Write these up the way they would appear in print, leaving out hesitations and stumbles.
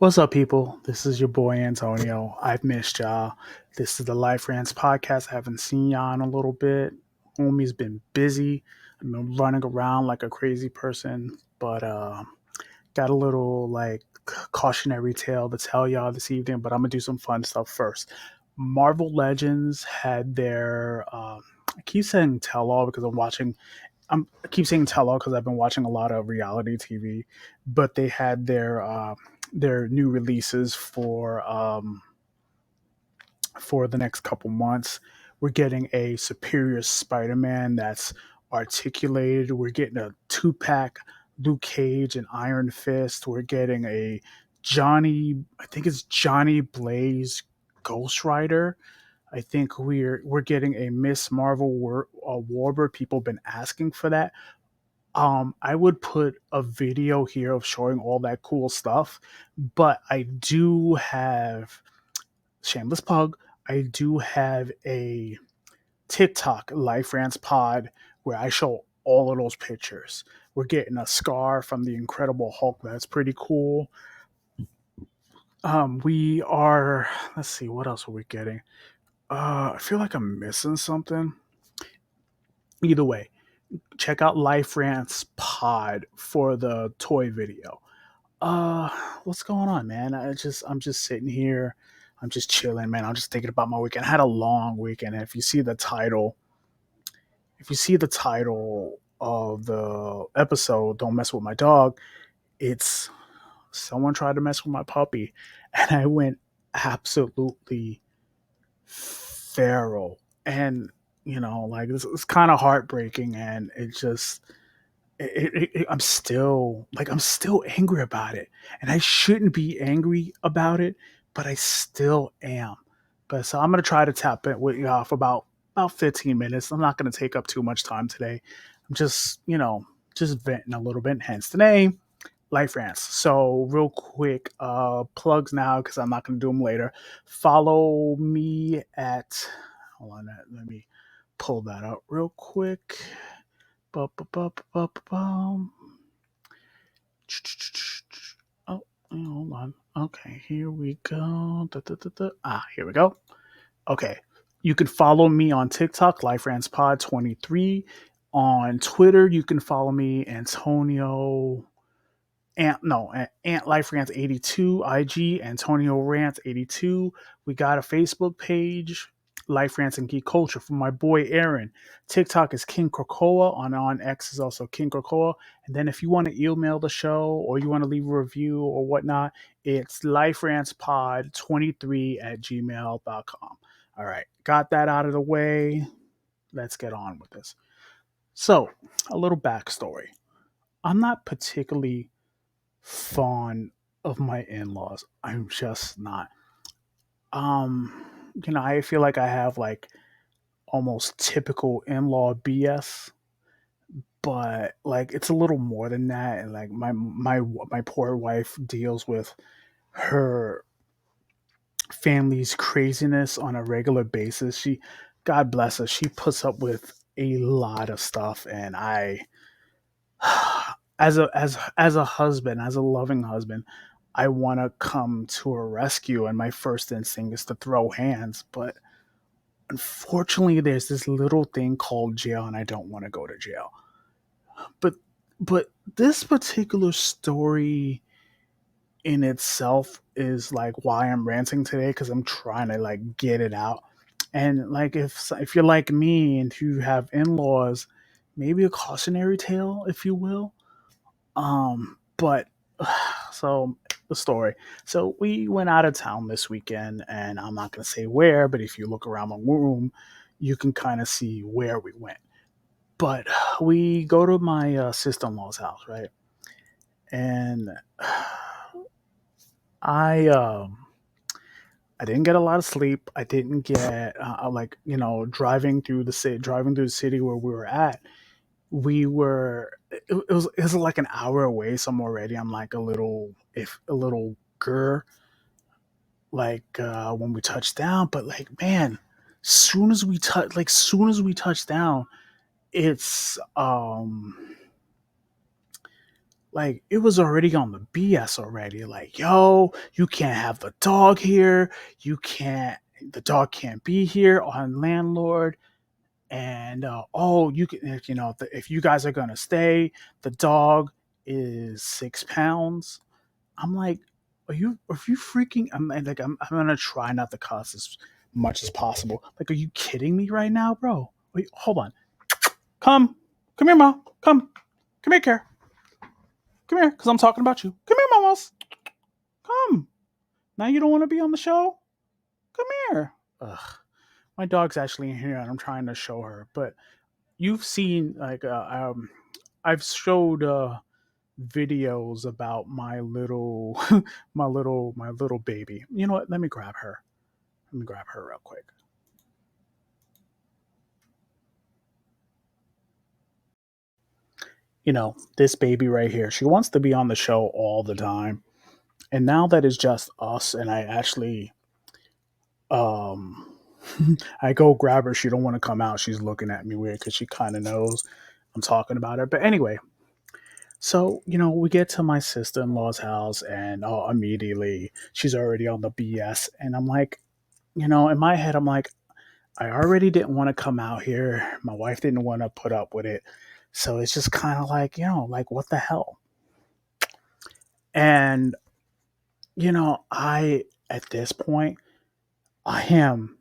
What's up, people? This is your boy Antonio. I've missed y'all. This is the Liferants podcast. I haven't seen y'all in a little bit. Homie's been busy. I've been running around like a crazy person, but got a little like cautionary tale to tell y'all this evening. But I'm gonna do some fun stuff first. Marvel Legends had their. I keep saying tell all because I keep saying tell all because I've been watching a lot of reality TV, but they had their new releases for the next couple months. We're getting a Superior Spider-Man that's articulated. We're getting a two-pack Luke Cage and Iron Fist. We're getting a I think it's Johnny Blaze Ghost Rider. I think we're getting a Miss Marvel Warbird. People have been asking for that. I would put a video here of showing all that cool stuff, but I do have shameless plug. I do have a TikTok Life Rants Pod where I show all of those pictures. We're getting a scar from the Incredible Hulk. That's pretty cool. We are. Let's see, what else are we getting? I feel like I'm missing something. Either way, check out Life Rants Pod for the toy video. Uh, what's going on, man? I'm just sitting here. I'm just chilling, man. I'm just thinking about my weekend. I had a long weekend. And if you see the title of the episode, Don't Mess with My Dog, it's someone tried to mess with my puppy. And I went absolutely feral. And, like it's kind of heartbreaking. And it just, I'm still angry about it, and I shouldn't be angry about it, but I still am. But so I'm gonna try to tap it with you for about 15 minutes. I'm not gonna take up too much time today. I'm just venting a little bit. Hence the name, Life Rants. So real quick, plugs now because I'm not gonna do them later. Follow me at. Hold on, let me pull that up real quick. Ba-ba-ba-ba-ba-bum. Oh, hold on. Okay, here we go. Here we go. Okay. You can follow me on TikTok, LifeRantsPod23. On Twitter, you can follow me, Antonio Ant Life Rants 82, IG Antonio Rants 82. We got a Facebook page, Life Rants and Geek Culture, from my boy Aaron. TikTok is Kingkrakoa. On X is also Kingkrakoa. And then if you want to email the show or you want to leave a review or whatnot, it's liferantspod23 at gmail.com. All right, got that out of the way. Let's get on with this. So, a little backstory. I'm not particularly fond of my in-laws. I'm just not. I feel like I have like almost typical in-law BS, but like it's a little more than that. And like my poor wife deals with her family's craziness on a regular basis. God bless her, she puts up with a lot of stuff, and I as a husband, as a loving husband, I want to come to her rescue, and my first instinct is to throw hands. But unfortunately, there's this little thing called jail, and I don't want to go to jail. But this particular story in itself is like why I'm ranting today, because I'm trying to like get it out. And like if you're like me and you have in-laws, maybe a cautionary tale, if you will. But so the story. So we went out of town this weekend, and I'm not going to say where, but if you look around my room, you can kind of see where we went. But we go to my sister-in-law's house, right? And I I didn't get a lot of sleep. I didn't get like driving through the city where we were at. It was like an hour away. So I'm already I'm like a little grr like when we touched down. But like man, soon as we touch down, it's Like it was already on the BS already. Like, yo, you can't have the dog here. You can't. The dog can't be here on landlord. And oh, you can, if you guys are gonna stay, the dog is 6 pounds. I'm like, are you freaking? I'm gonna try not to cuss as much as possible. Like, are you kidding me right now, bro? Wait, hold on. Come here, ma. Come here, care. Come here, cause I'm talking about you. Come here, mamas. Come. Now you don't want to be on the show. Come here. Ugh. My dog's actually in here, and I'm trying to show her. But you've seen I've showed videos about my little my little baby. You know what? Let me grab her. Let me grab her real quick. This baby right here, she wants to be on the show all the time. And now that it's just us and I actually um I go grab her, she don't want to come out. She's looking at me weird cuz she kind of knows I'm talking about her. But anyway, so, we get to my sister-in-law's house and immediately she's already on the BS and I'm like, in my head I'm like, I already didn't want to come out here. My wife didn't want to put up with it. So it's just kind of like, like what the hell? And, I, at this point, I am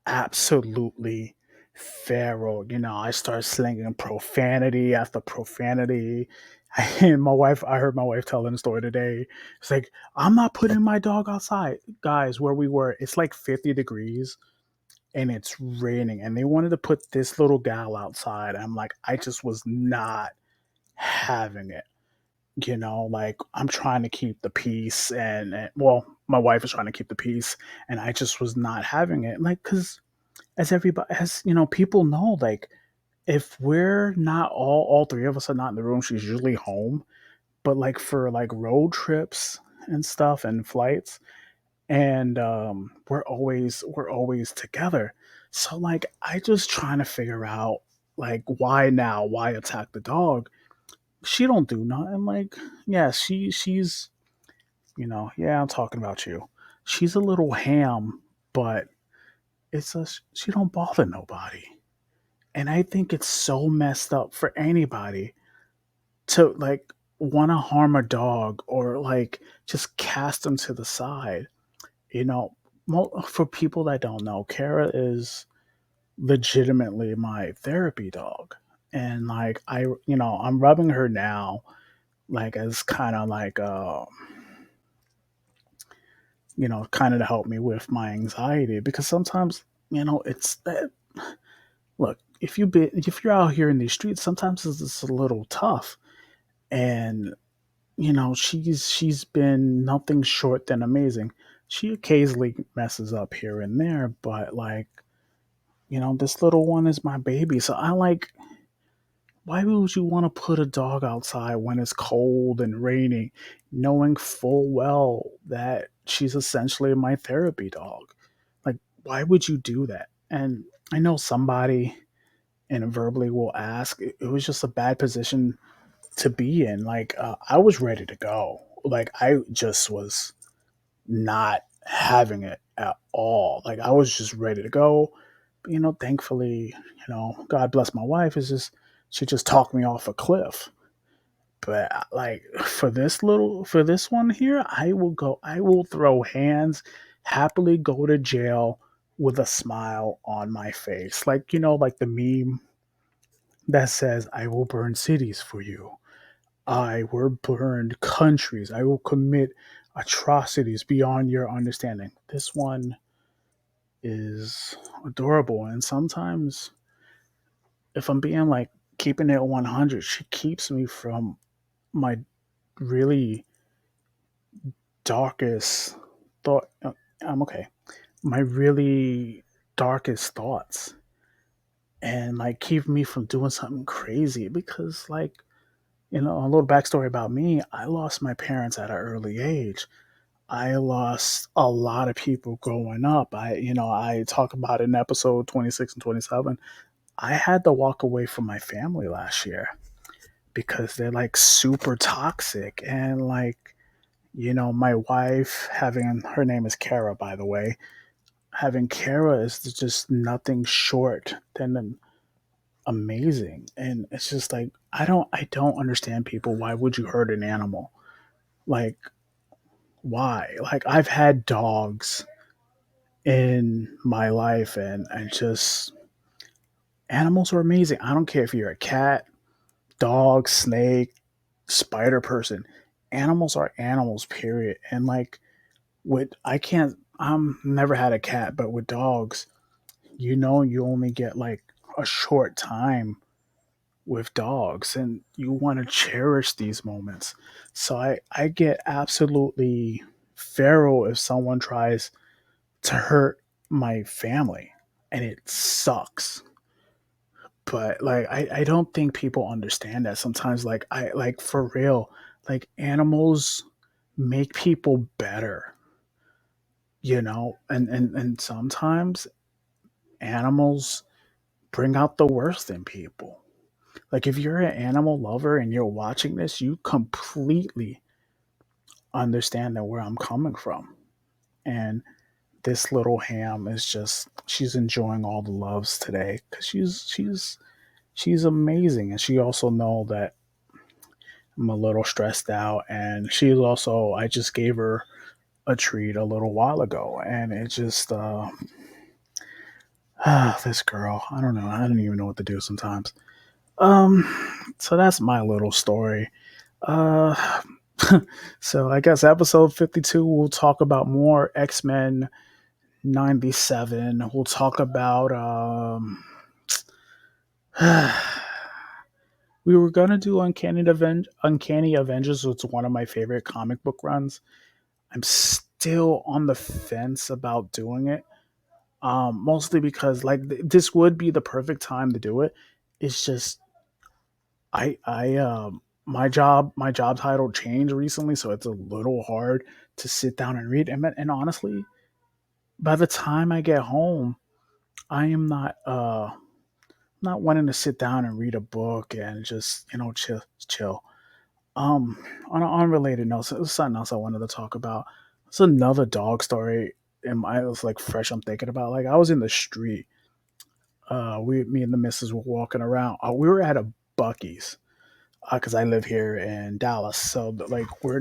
absolutely feral. I start slinging profanity after profanity. And I heard my wife telling the story today. It's like, I'm not putting my dog outside. Guys, where we were, it's like 50 degrees and it's raining and they wanted to put this little gal outside. I'm like, I just was not having it. Like I'm trying to keep the peace and well, my wife is trying to keep the peace and I just was not having it. Like, cause as everybody as people know, like if we're not all three of us are not in the room, she's usually home. But like for like road trips and stuff and flights, and we're always together. So like I just trying to figure out like why attack the dog. She don't do nothing. Like, yeah, she's yeah, I'm talking about you. She's a little ham, but she don't bother nobody. And I think it's so messed up for anybody to like want to harm a dog or like just cast them to the side. you know, for people that don't know, Kara is legitimately my therapy dog. And like I'm rubbing her now, like as kind of like kind of to help me with my anxiety because sometimes it's that look if you're out here in these streets, sometimes it's just a little tough, and she's been nothing short than amazing. She occasionally messes up here and there, but like this little one is my baby. So I like, why would you want to put a dog outside when it's cold and raining, knowing full well that she's essentially my therapy dog? Like, why would you do that? And I know somebody inadvertently will ask, it was just a bad position to be in. Like, I was ready to go. Like, I just was not having it at all. Like I was just ready to go. But, thankfully, God bless my wife is just she just talked me off a cliff. But like for this one here, I will throw hands, happily go to jail with a smile on my face. Like, like the meme that says, I will burn cities for you. I will burn countries. I will commit atrocities beyond your understanding. This one is adorable. And sometimes, if I'm being like keeping it 100, she keeps me from my really darkest thought. I'm okay. My really darkest thoughts. And like keep me from doing something crazy because, like, a little backstory about me, I lost my parents at an early age. I lost a lot of people growing up. I talk about it in episode 26 and 27. I had to walk away from my family last year because they're like super toxic. And like, my wife, having her name is Cara, by the way, having Cara is just nothing short than amazing. And it's just like, I don't understand people. Why would you hurt an animal? Like, why? Like, I've had dogs in my life, and I just, animals are amazing. I don't care if you're a cat, dog, snake, spider person. Animals are animals, period. And like, with I can't I'm never had a cat, but with dogs, you only get like a short time with dogs, and you want to cherish these moments. So I get absolutely feral if someone tries to hurt my family, and it sucks. But like, I don't think people understand that sometimes. Like, I like, for real, like, animals make people better, and sometimes animals bring out the worst in people. Like, if you're an animal lover and you're watching this, you completely understand that where I'm coming from. And this little ham is just, she's enjoying all the loves today because she's amazing. And she also know that I'm a little stressed out, and she's also, I just gave her a treat a little while ago, and it just this girl, I don't know, I don't even know what to do sometimes. um so that's my little story. uh so I guess episode 52, we'll talk about more X-Men 97. We'll talk about we were gonna do Uncanny Avengers, which is one of my favorite comic book runs. I'm still on the fence about doing it. Mostly because like, this would be the perfect time to do it. It's just, I my job title changed recently, so it's a little hard to sit down and read. And honestly, by the time I get home, I am not wanting to sit down and read a book and just, chill. Um, on an unrelated note, so there's something else I wanted to talk about. It's another dog story. And I was like fresh. I'm thinking about, like, I was in the street. Me and the missus were walking around. We were at a Bucky's because I live here in Dallas. So like, we're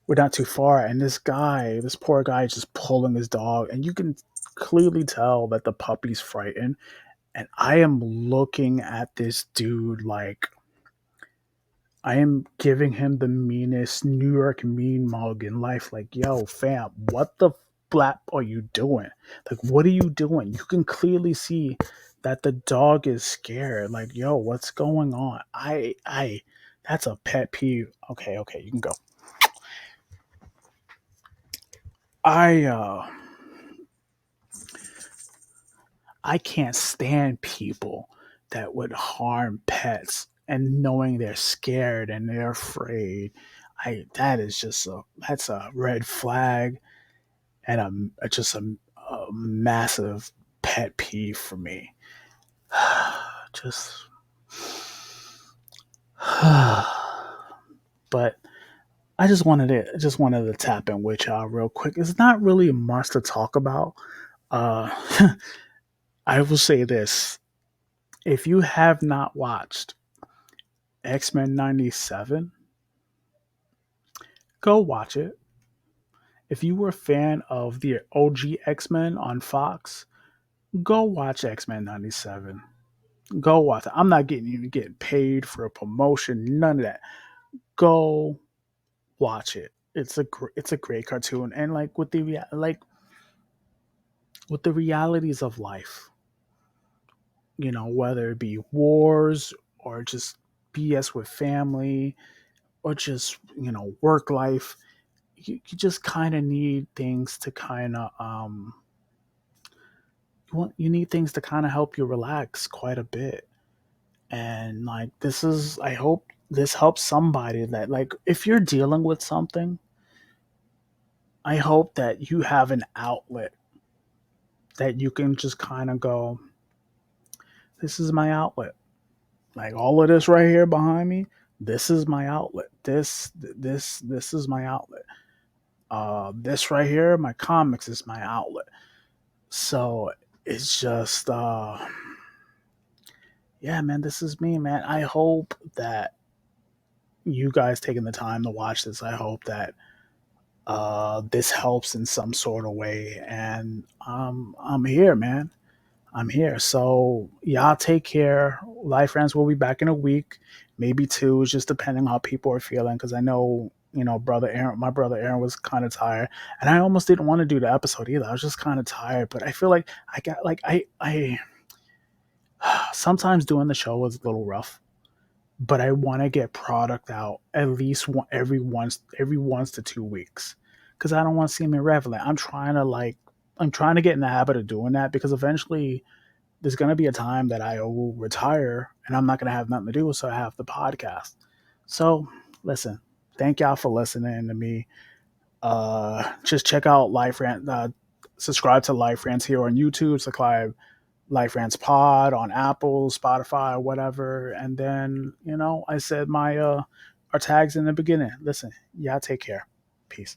not too far, and this poor guy, is just pulling his dog, and you can clearly tell that the puppy's frightened. And I am looking at this dude like I am giving him the meanest New York mean mug in life. Like, yo, fam, what the flap are you doing? Like, what are you doing? You can clearly see that the dog is scared. Like, yo, what's going on? That's a pet peeve. Okay, you can go. I, uh, I can't stand people that would harm pets and knowing they're scared and they're afraid. That's a red flag, and just a massive pet peeve for me. Just but I just wanted to tap in with y'all real quick. It's not really much to talk about. Uh I will say this. If you have not watched X-Men 97, go watch it. If you were a fan of the OG X-Men on Fox, go watch X-Men 97. Go watch it. I'm not getting paid for a promotion, none of that. Go watch it. It's a great cartoon, and like, with the realities of life, whether it be wars or just BS with family or just, work life, you just kind of need things to kind of you need things to kind of help you relax quite a bit. And like, I hope this helps somebody, that like, if you're dealing with something, I hope that you have an outlet that you can just kind of go, this is my outlet. Like all of this right here behind me, this is my outlet. This is my outlet. This right here, my comics is my outlet. So it's just yeah, man, this is me, man. I hope that you guys taking the time to watch this. I hope that this helps in some sort of way. And I'm here, man. I'm here. So y'all take care. Life friends will be back in a week, maybe two, just depending on how people are feeling. Because I know, my brother Aaron was kind of tired, and I almost didn't want to do the episode either. I was just kind of tired, but I feel like I got like I sometimes doing the show was a little rough, but I want to get product out at least every once to 2 weeks, because I don't want to seem irrelevant. I'm trying to get in the habit of doing that, because eventually there's going to be a time that I will retire and I'm not going to have nothing to do, so I have the podcast. So listen, thank y'all for listening to me. Just check out Life Rant. Subscribe to Life Rants here on YouTube. Subscribe Life Rants Pod on Apple, Spotify, whatever. And then, I said my our tags in the beginning. Listen, y'all take care. Peace.